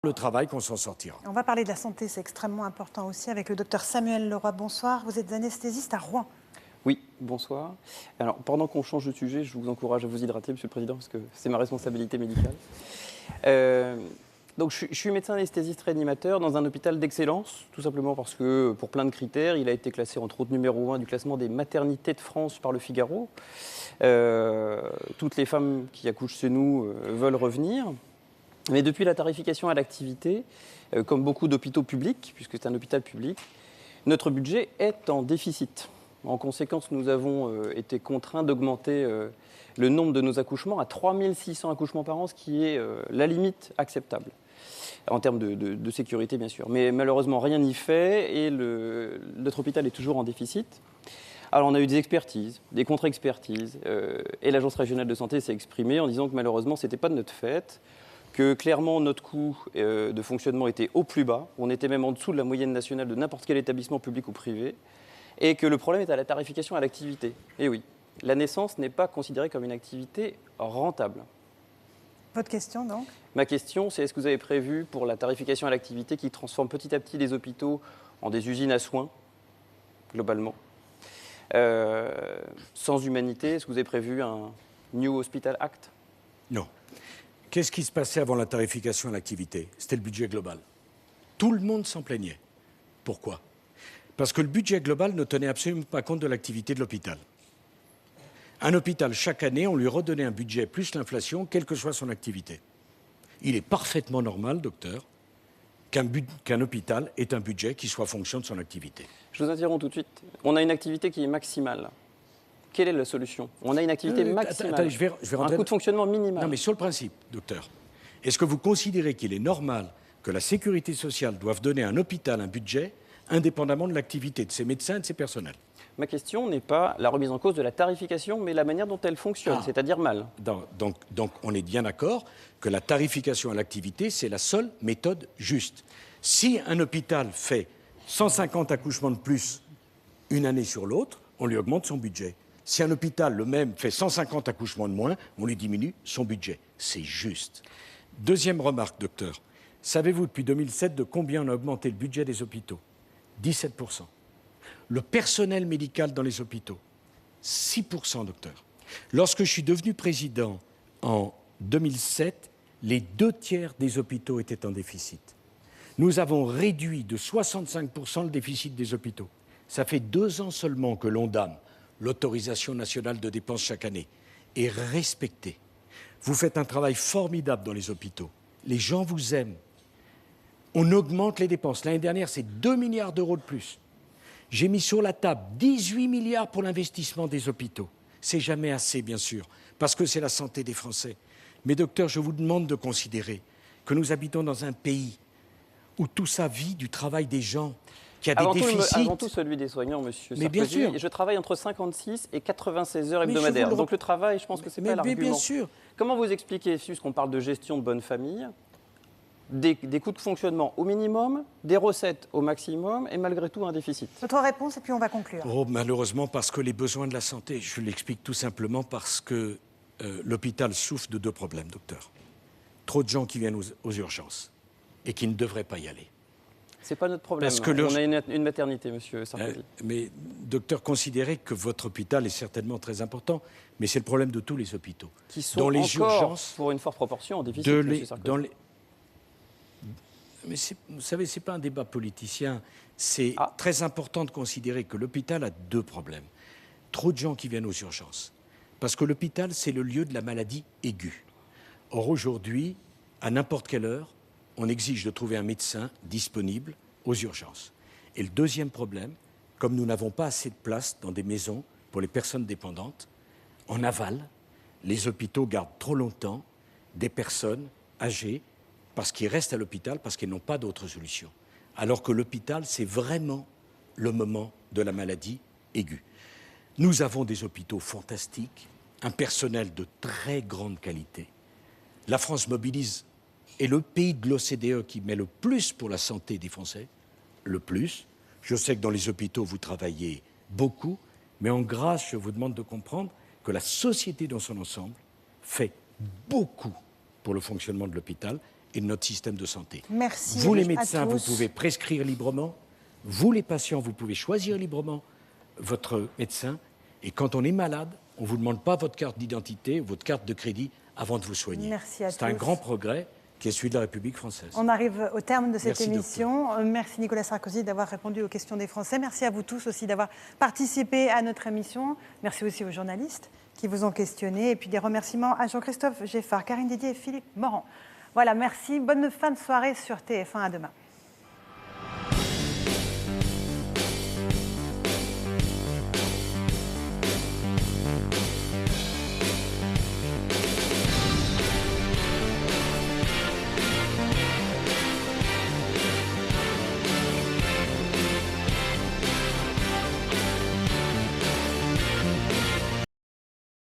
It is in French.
le travail qu'on s'en sortira. On va parler de la santé, c'est extrêmement important aussi, avec le docteur Samuel Leroy. Bonsoir, vous êtes anesthésiste à Rouen. Oui, bonsoir. Alors, pendant qu'on change de sujet, je vous encourage à vous hydrater, Monsieur le Président, parce que c'est ma responsabilité médicale. Donc, je suis médecin anesthésiste réanimateur dans un hôpital d'excellence, tout simplement parce que, pour plein de critères, il a été classé entre autres numéro 1 du classement des maternités de France par le Figaro. Toutes les femmes qui accouchent chez nous veulent revenir. Mais depuis la tarification à l'activité, comme beaucoup d'hôpitaux publics, puisque c'est un hôpital public, notre budget est en déficit. En conséquence, nous avons été contraints d'augmenter le nombre de nos accouchements à 3600 accouchements par an, ce qui est la limite acceptable, en termes de sécurité, bien sûr. Mais malheureusement, rien n'y fait et notre hôpital est toujours en déficit. Alors, on a eu des expertises, des contre-expertises, et l'Agence régionale de santé s'est exprimée en disant que malheureusement, ce n'était pas de notre fait, que clairement, notre coût de fonctionnement était au plus bas. On était même en dessous de la moyenne nationale de n'importe quel établissement public ou privé. Et que le problème est à la tarification à l'activité. Et oui, la naissance n'est pas considérée comme une activité rentable. Votre question, donc? Ma question, c'est est-ce que vous avez prévu pour la tarification à l'activité qui transforme petit à petit les hôpitaux en des usines à soins, globalement, sans humanité, est-ce que vous avez prévu un New Hospital Act? Non. Qu'est-ce qui se passait avant la tarification à l'activité? C'était le budget global. Tout le monde s'en plaignait. Pourquoi? Parce que le budget global ne tenait absolument pas compte de l'activité de l'hôpital. Un hôpital, chaque année, on lui redonnait un budget plus l'inflation, quelle que soit son activité. Il est parfaitement normal, docteur, qu'un hôpital ait un budget qui soit fonction de son activité. Je vous interromps tout de suite. On a une activité qui est maximale. Quelle est la solution? On a une activité maximale, attendez, je vais rentrer un coût de fonctionnement minimal. Non, mais sur le principe, docteur, est-ce que vous considérez qu'il est normal que la sécurité sociale doive donner à un hôpital un budget indépendamment de l'activité de ses médecins et de ses personnels? Ma question n'est pas la remise en cause de la tarification, mais la manière dont elle fonctionne, c'est-à-dire mal. Donc, on est bien d'accord que la tarification à l'activité, c'est la seule méthode juste. Si un hôpital fait 150 accouchements de plus une année sur l'autre, on lui augmente son budget. Si un hôpital, le même, fait 150 accouchements de moins, on lui diminue son budget. C'est juste. Deuxième remarque, docteur. Savez-vous depuis 2007 de combien on a augmenté le budget des hôpitaux? 17%. Le personnel médical dans les hôpitaux, 6%, docteur. Lorsque je suis devenu président en 2007, les 2/3 des hôpitaux étaient en déficit. Nous avons réduit de 65% le déficit des hôpitaux. Ça fait 2 ans seulement que l'ONDAM, l'autorisation nationale de dépenses chaque année, est respectée. Vous faites un travail formidable dans les hôpitaux. Les gens vous aiment. On augmente les dépenses. L'année dernière, c'est 2 milliards d'euros de plus. J'ai mis sur la table 18 milliards pour l'investissement des hôpitaux. C'est jamais assez, bien sûr, parce que c'est la santé des Français. Mais docteur, je vous demande de considérer que nous habitons dans un pays où tout ça vit du travail des gens, qui a des déficits. Avant tout celui des soignants, monsieur Sarkozy. Mais bien sûr. Je travaille entre 56 et 96 heures hebdomadaires. Donc le travail, je pense que c'est pas l'argument. Mais bien sûr. Comment vous expliquez, puisqu'on parle de gestion de bonne famille, des coûts de fonctionnement au minimum, des recettes au maximum et malgré tout un déficit? Votre réponse et puis on va conclure. Oh, malheureusement, parce que les besoins de la santé, je l'explique tout simplement parce que l'hôpital souffre de 2 problèmes, docteur. Trop de gens qui viennent aux urgences et qui ne devraient pas y aller. C'est pas notre problème. Parce que on a une maternité, monsieur Sarkozy. Mais, docteur, considérez que votre hôpital est certainement très important, mais c'est le problème de tous les hôpitaux. Qui sont dans les encore, urgences, pour une forte proportion, en déficit, monsieur Sarkozy. Mais vous savez, ce n'est pas un débat politicien. C'est très important de considérer que l'hôpital a 2 problèmes. Trop de gens qui viennent aux urgences. Parce que l'hôpital, c'est le lieu de la maladie aiguë. Or, aujourd'hui, à n'importe quelle heure, on exige de trouver un médecin disponible aux urgences. Et le deuxième problème, comme nous n'avons pas assez de place dans des maisons pour les personnes dépendantes, en aval, les hôpitaux gardent trop longtemps des personnes âgées parce qu'ils restent à l'hôpital, parce qu'ils n'ont pas d'autre solution. Alors que l'hôpital, c'est vraiment le moment de la maladie aiguë. Nous avons des hôpitaux fantastiques, un personnel de très grande qualité. La France mobilise, est le pays de l'OCDE qui met le plus pour la santé des Français, le plus. Je sais que dans les hôpitaux, vous travaillez beaucoup, mais en grâce, je vous demande de comprendre que la société dans son ensemble fait beaucoup pour le fonctionnement de l'hôpital et de notre système de santé. Merci. Vous, les à médecins, vous tous. pouvez prescrire librement. Vous, les patients, vous pouvez choisir librement votre médecin. Et quand on est malade, on ne vous demande pas votre carte d'identité, votre carte de crédit avant de vous soigner. Merci à C'est un tous. grand progrès qui est celui de la République française. On arrive au terme de cette Merci, émission. Merci Nicolas Sarkozy d'avoir répondu aux questions des Français. Merci à vous tous aussi d'avoir participé à notre émission. Merci aussi aux journalistes qui vous ont questionné. Et puis des remerciements à Jean-Christophe Geffard, Karine Didier et Philippe Morand. Voilà, merci. Bonne fin de soirée sur TF1. À demain.